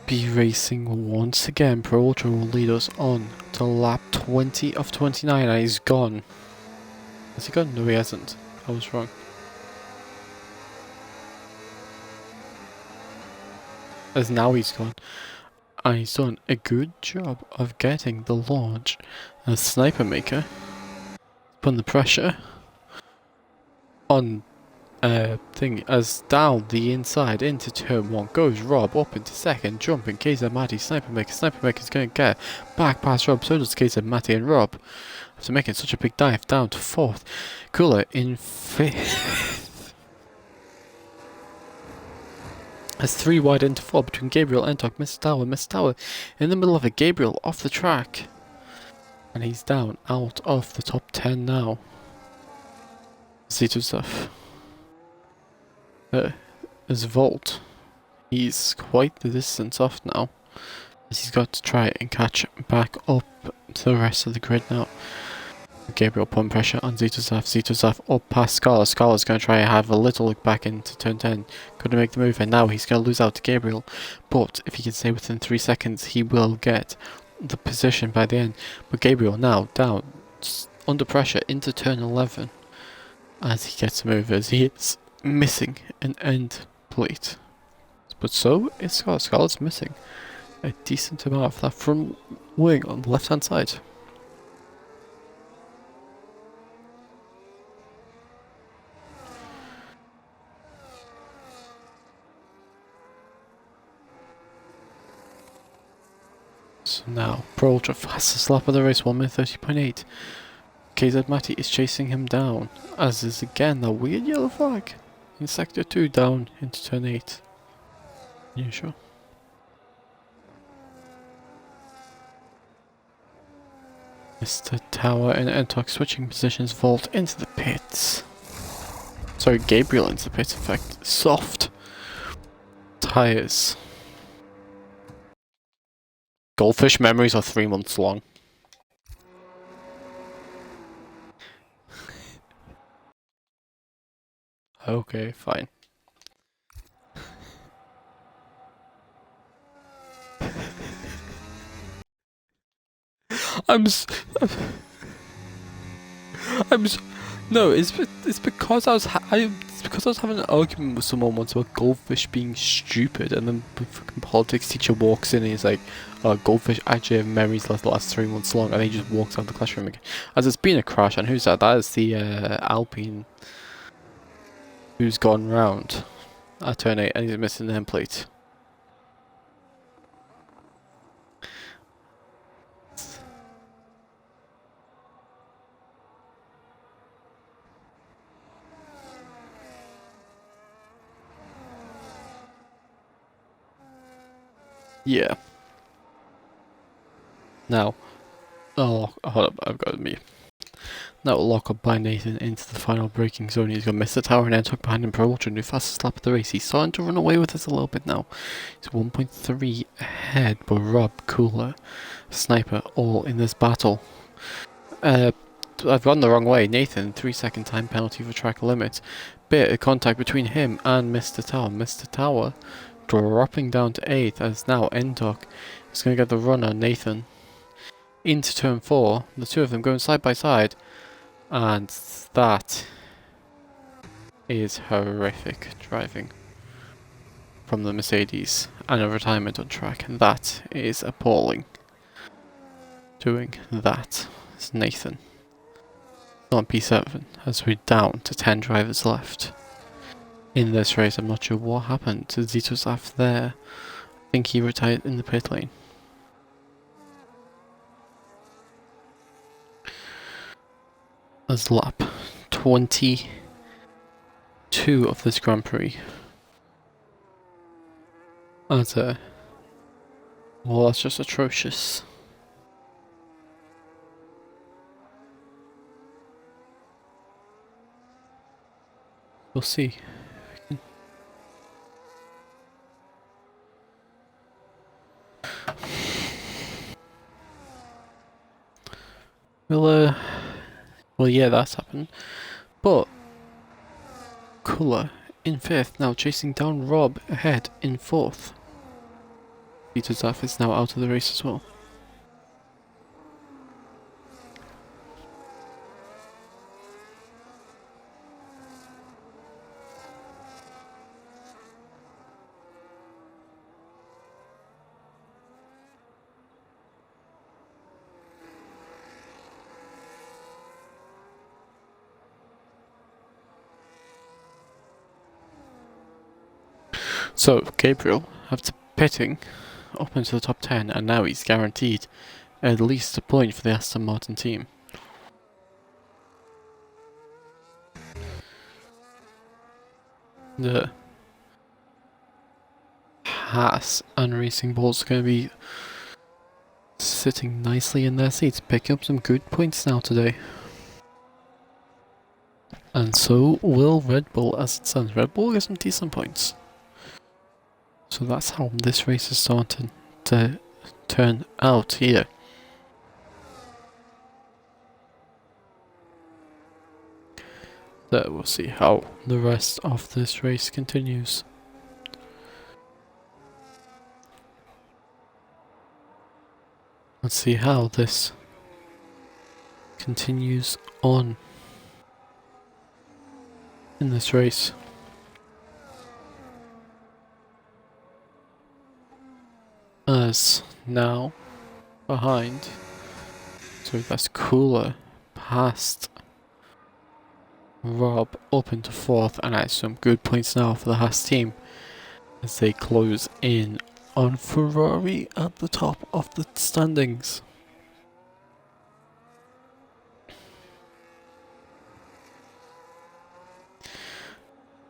be racing once again. Pro Ultra will lead us on to lap 20 of 29, and he's gone. Has he gone? No, he hasn't. I was wrong. As now he's gone. And he's done a good job of getting the launch as Sniper Maker. Putting the pressure on thing as down the inside into turn 1 goes Rob up into second, jumping KZ Matty, Sniper Maker's gonna get back past Rob, so does KZ Matty, and Rob, after making such a big dive, down to 4th. Cooler in 5th. As 3 wide into 4 between Gabriel, Entok, Mr. Tower in the middle of it. Gabriel off the track, and he's down out of the top 10 now. Z2 stuff. As Volt, he's quite the distance off now, as he's got to try and catch back up to the rest of the grid now. Gabriel putting pressure on Zituzaf up past Scala. Scala's going to try and have a little look back into turn 10. Couldn't make the move, and now he's going to lose out to Gabriel. But if he can stay within 3 seconds, he will get the position by the end. But Gabriel now down, under pressure into turn 11. As he gets a move, as he is missing an end plate. But so is Scala. Scala's missing a decent amount of that front wing on the left hand side. So now, Pro Ultra fastest lap of the race, 1 minute 30.8. KZ Matty is chasing him down, as is again that weird yellow flag in sector 2 down into turn 8. You sure? Mr. Tower and Entok switching positions, Volt into the pits. Sorry, Gabriel into the pits, in fact. Soft tires. Goldfish memories are 3 months long. Okay, fine. No, it's because I was having an argument with someone once about goldfish being stupid, and then the fucking politics teacher walks in and he's like, "Oh, goldfish actually have memories that last 3 months long," and he just walks out of the classroom again. As it's been a crash, and who's that? That is the Alpine who's gone round at turn 8, and he's missing the end plate. Yeah. Now, oh, hold up, I've got me. Now lock up by Nathan into the final braking zone. He's got Mr. Tower and Entok behind him. Pro Ultra, new fastest lap of the race. He's starting to run away with this a little bit now. He's 1.3 ahead, but Rob, Cooler, Sniper, all in this battle. I've gone the wrong way. Nathan, 3-second time penalty for track limit. Bit of contact between him and Mr. Tower. Mr. Tower dropping down to 8th, as now Entok is going to get the run on Nathan into turn 4. The two of them going side by side, and that is horrific driving from the Mercedes, and a retirement on track, and that is appalling. Doing that is Nathan on P7 as we're down to 10 drivers left in this race. I'm not sure what happened to Zituzaf there. I think he retired in the pit lane. As lap 22 of this Grand Prix. Well, that's just atrocious. We'll see. Well, yeah, that's happened. But Cooler in 5th, now chasing down Rob ahead in 4th. Peter Zaff is now out of the race as well. So, Gabriel, after pitting up into the top 10, and now he's guaranteed at least a point for the Aston Martin team. The Haas and Racing Bulls are going to be sitting nicely in their seats, picking up some good points now today. And so will Red Bull, as it stands. Red Bull gets some decent points. So that's how this race is starting to turn out here. So we'll see how the rest of this race continues. Let's see how this continues on in this race. As now behind, so that's Cooler past Rob up into 4th, and that's some good points now for the Haas team as they close in on Ferrari at the top of the standings.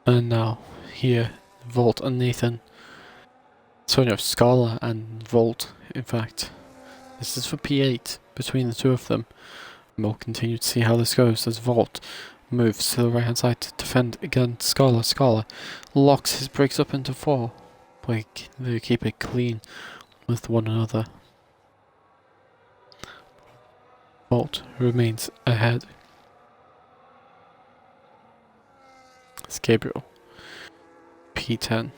And now here, Volt and Nathan. So no, Scala and Volt, in fact. This is for P8 between the two of them. And we'll continue to see how this goes as Volt moves to the right hand side to defend against Scala. Scala locks his brakes up into 4. Like, they keep it clean with one another. Volt remains ahead. It's Gabriel. P10.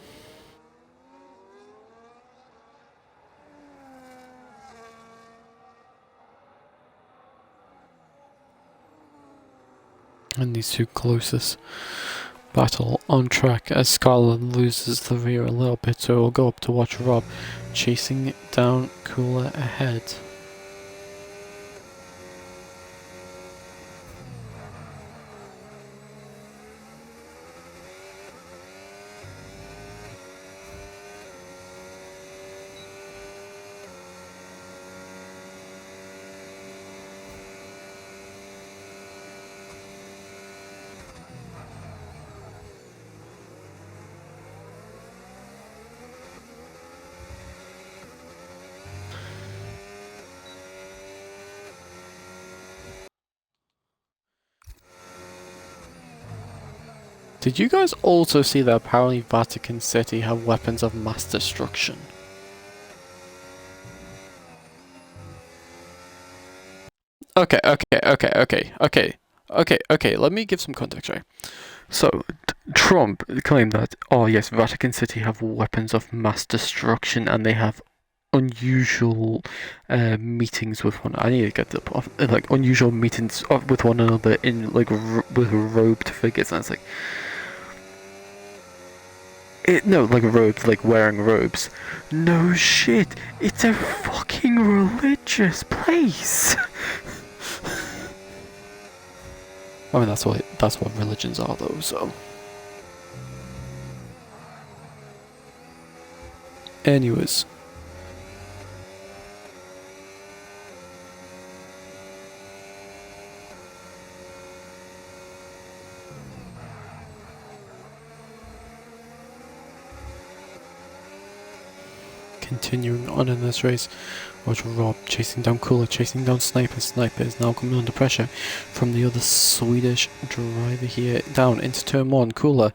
And these two closest battle on track as Scarlet loses the rear a little bit, so we'll go up to watch Rob chasing down Cooler ahead. Did you guys also see that apparently Vatican City have weapons of mass destruction? Okay, let me give some context, right? So, Trump claimed that, oh yes, Vatican City have weapons of mass destruction and they have unusual meetings with one. I need to get the like unusual meetings with one another in like with robed figures, and it's like, no, like robes, like wearing robes. No shit, it's a fucking religious place. I mean, that's what religions are, though. So, anyways. Continuing on in this race, watch Rob chasing down Cooler, chasing down Sniper. Sniper is now coming under pressure from the other Swedish driver here. Down into turn 1, Cooler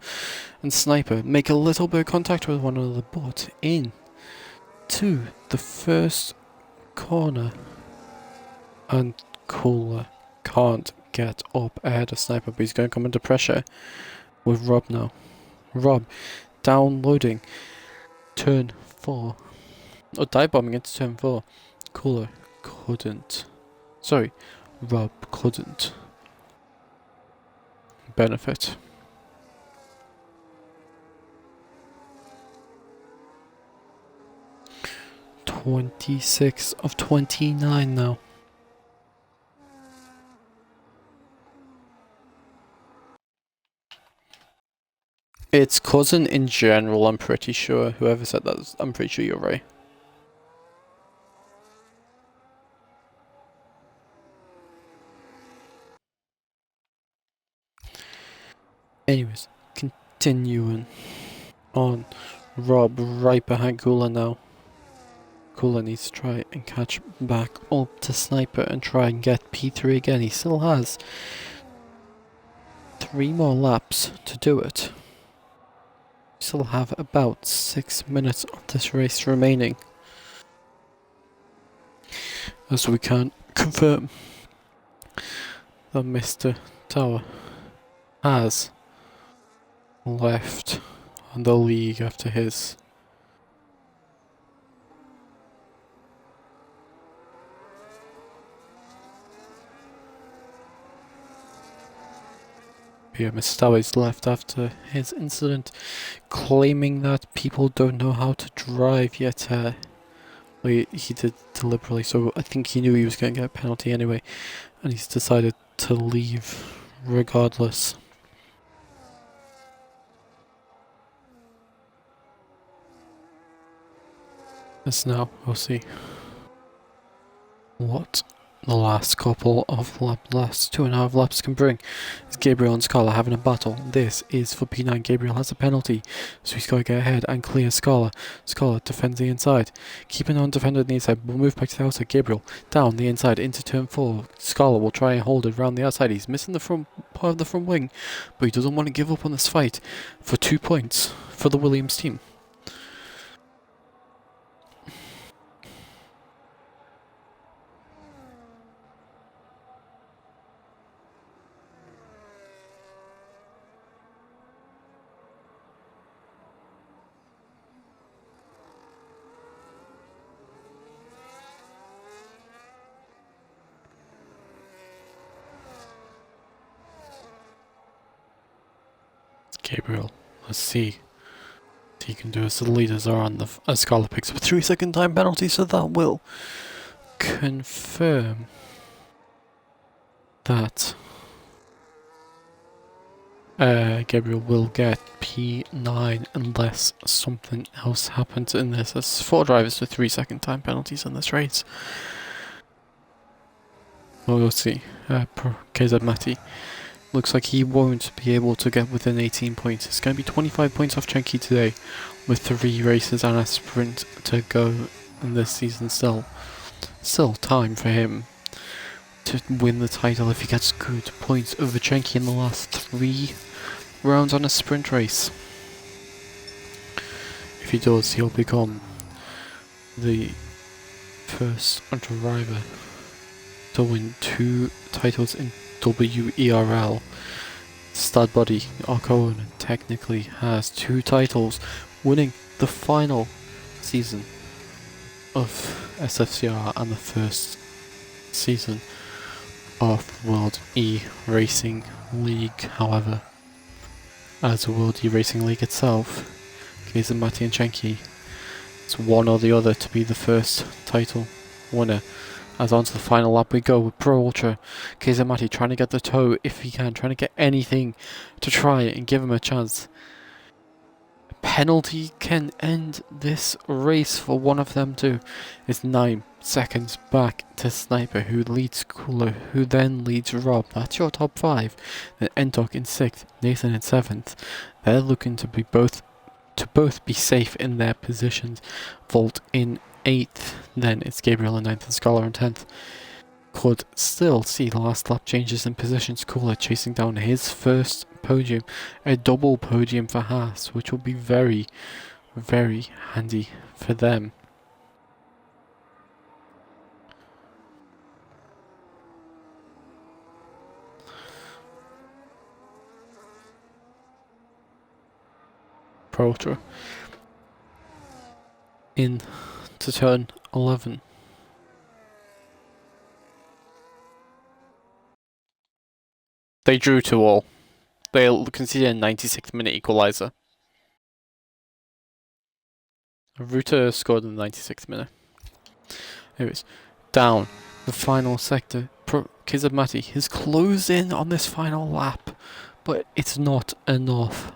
and Sniper make a little bit of contact with one another, but in to the first corner. And Cooler can't get up ahead of Sniper, but he's going to come under pressure with Rob now. Rob downloading turn 4. Oh, dive bombing into turn 4. Cooler couldn't. Sorry, Rob couldn't benefit. "26 of 29 now. It's cousin in general, I'm pretty sure. Whoever said that, I'm pretty sure you're right. Anyways, continuing on. Rob right behind Cooler now. Cooler needs to try and catch back up to Sniper and try and get P3 again. He still has 3 more laps to do it. We still have about 6 minutes of this race remaining. As we can confirm that Mr. Tower has left the league after his Mr. Tower is left after his incident, claiming that people don't know how to drive yet. He did deliberately, so I think he knew he was going to get a penalty anyway, and he's decided to leave regardless. As now, we'll see what the last couple of last 2.5 laps can bring. Is Gabriel and Scala having a battle? This is for P9. Gabriel has a penalty, so he's got to get ahead and clear Scala. Scala defends the inside. Keeping on defending the inside, we'll move back to the outside. Gabriel down the inside into turn 4. Scala will try and hold it around the outside. He's missing the front part of the front wing, but he doesn't want to give up on this fight for 2 points for the Williams team. Gabriel, let's see what he can do as the leaders are on the Scala picks up a 3-second time penalty, so that will confirm that Gabriel will get P9 unless something else happens in this. There's 4 drivers with 3-second time penalties in this race. We'll see. KZ Matti looks like he won't be able to get within 18 points. It's going to be 25 points off Chenky today, with 3 races and a sprint to go in this season still. Still time for him to win the title if he gets good points over Chenky in the last 3 rounds on a sprint race. If he does, he'll become the first driver to win 2 titles in WeRL. Stud Buddy Arcone technically has 2 titles, winning the final season of SFCR and the first season of World E Racing League. However, as a World E Racing League itself, Kaiser Matti and Chenky, it's one or the other to be the first title winner. As on to the final lap we go with Pro Ultra. Kaiser Matti trying to get the toe if he can, trying to get anything to try and give him a chance. A penalty can end this race for one of them too. It's 9 seconds back to Sniper, who leads Cooler, who then leads Rob. That's your top 5. Then Entok in 6th, Nathan in 7th. They're looking to both be safe in their positions. Volt in 8th, then it's Gabriel in 9th and Scholar in 10th. Could still see last lap changes in positions. Cooler chasing down his first podium, a double podium for Haas, which will be very, very handy for them. Pro Ultra in to turn 11. They drew 2-2. They'll concede a 96th minute equaliser. Ruta scored in the 96th minute. Anyways, down the final sector. Kaiser Matti has closed in on this final lap, but it's not enough.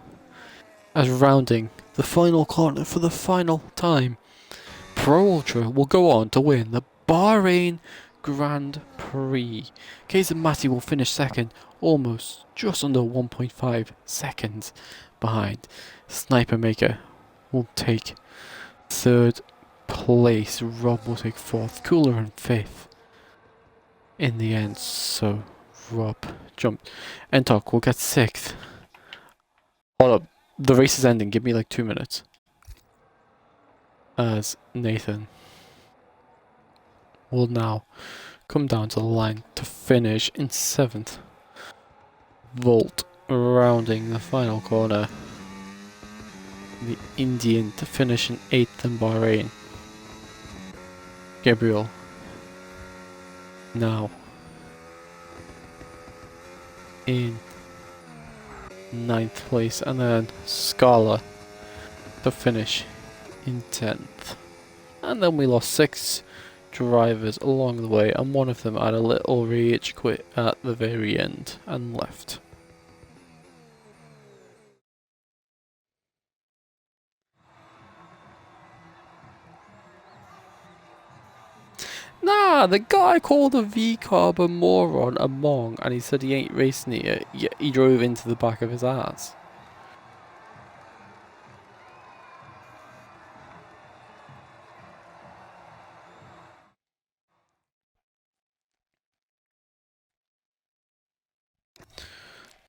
as rounding the final corner for the final time, Pro Ultra will go on to win the Bahrain Grand Prix. Case and Matty will finish second, almost just under 1.5 seconds behind. Sniper Maker will take third place. Rob will take fourth. Cooler in fifth. In the end, so Rob jumped. Entok will get sixth. Hold up, the race is ending. Give me like 2 minutes. As Nathan will now come down to the line to finish in seventh. Volt rounding the final corner. The Indian to finish in eighth in Bahrain. Gabriel now in ninth place, and then Scala to finish in 10th. And then we lost 6 drivers along the way, and one of them had a little rage quit at the very end and left. Nah, the guy called a V-Carb a moron a mong, and he said he ain't racing it yet, yet he drove into the back of his ass.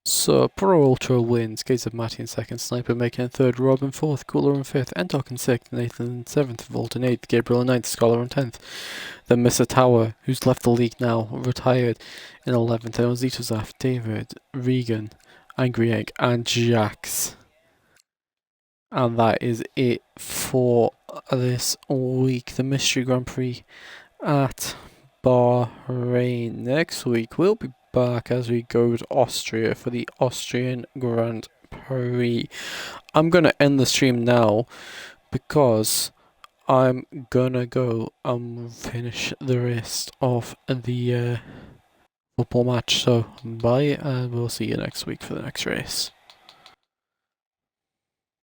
So, Pro Ultra wins, Gates of Matty in second, Sniper Maker in third, Rob in fourth, Cooler in fifth, Entok in sixth, Nathan in seventh, Volt in eighth, Gabriel in ninth, Scholar in 10th. Then Mr. Tower, who's left the league now, retired in 11th, and Zitozaf, David, Regan, Angry Egg, and Jax. And that is it for this week, the Mystery Grand Prix at Bahrain. Next week we'll be back as we go to Austria for the Austrian Grand Prix. I'm gonna end the stream now because I'm gonna go and finish the rest of the football match. So bye, and we'll see you next week for the next race.